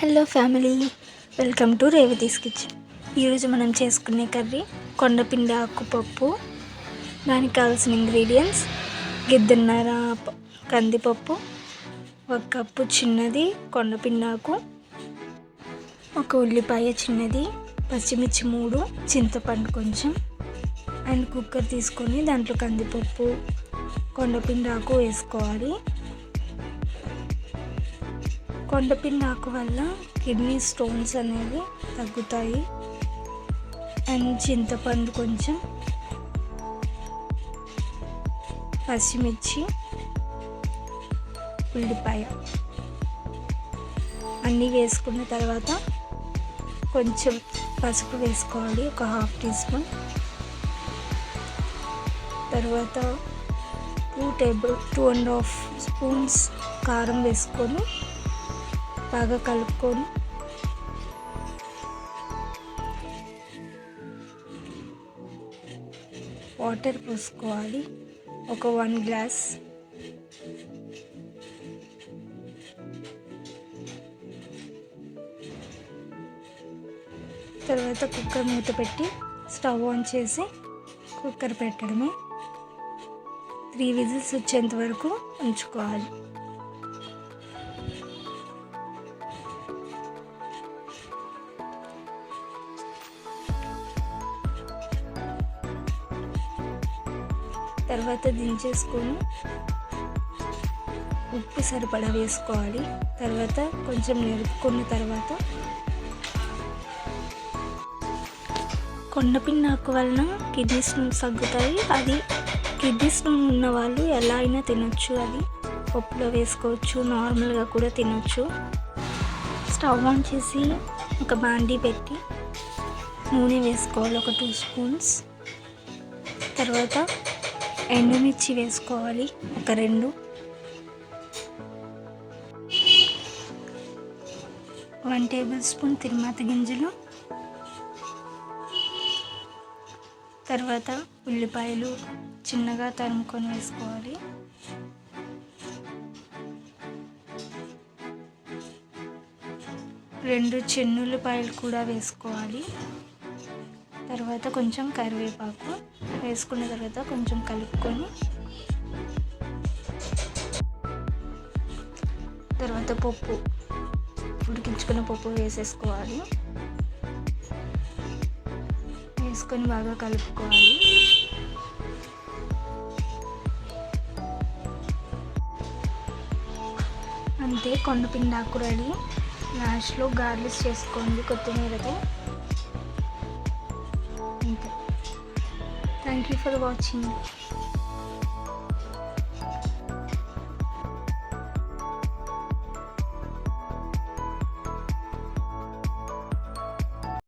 Hello family, welcome to Revathi's kitchen. ఈరోజు మనం చేసుకునే కర్రీ కొండపిండి ఆకుపప్పు. దానికి కావాల్సిన ఇంగ్రీడియంట్స్: గిద్దన్నర కందిపప్పు, 1 కప్పు చిన్నది కొండపిండి ఆకు, 1 ఉల్లిపాయ చిన్నది, పచ్చిమిర్చి 3, చింతపండు కొంచెం, అండ్ కుక్కర్ తీసుకొని దాంట్లో కందిపప్పు, కొండపిండి ఆకు వేసుకోవాలి. కొండపిండి ఆకు వల్ల కిడ్నీ స్టోన్స్ అనేవి తగ్గుతాయి. అండ్ చింతపండు కొంచెం, పచ్చిమిర్చి, ఉల్లిపాయ అన్నీ వేసుకున్న తర్వాత కొంచెం పసుపు వేసుకోవాలి, 1/2 టీ స్పూన్. తర్వాత 2.5 స్పూన్స్ కారం వేసుకొని బాగా కలుపుకొని వాటర్ పోసుకోవాలి, ఒక 1 గ్లాస్. తర్వాత కుక్కర్ మూత పెట్టి స్టవ్ ఆన్ చేసి కుక్కర్ పెట్టడమే. 3 విజిల్స్ వచ్చేంత వరకు ఉంచుకోవాలి. తర్వాత దించేసుకొని ఉప్పు సరిపడా వేసుకోవాలి. తర్వాత కొంచెం నిలుపుకున్న తర్వాత కొండపిండి ఆకు వలన కిడ్నీ స్టోన్స్ తగ్గుతాయి. అది కిడ్నీ స్టోన్ ఉన్న వాళ్ళు ఎలా అయినా తినొచ్చు. అది పప్పులో వేసుకోవచ్చు, నార్మల్గా కూడా తినొచ్చు. స్టవ్ ఆన్ చేసి ఒక బాండీ పెట్టి నూనె వేసుకోవాలి, ఒక 2 స్పూన్స్. తర్వాత ఎండుమిర్చి వేసుకోవాలి, ఒక 2. 1 టేబుల్ స్పూన్ తిరుమాత గింజలు. తర్వాత ఉల్లిపాయలు చిన్నగా తరుముకొని వేసుకోవాలి. రెండు చెన్నుల్లిపాయలు కూడా వేసుకోవాలి. తర్వాత కొంచెం కరివేపాకు వేసుకున్న తర్వాత కొంచెం కలుపుకొని తర్వాత పప్పు, ఉడికించుకున్న పప్పు వేసేసుకోవాలి. వేసుకొని బాగా కలుపుకోవాలి. అంతే, కొండపిండి ఆకు రెడీ. లాస్ట్లో గార్లిష్ చేసుకోండి కొత్తిమీరతో. Thank you for watching.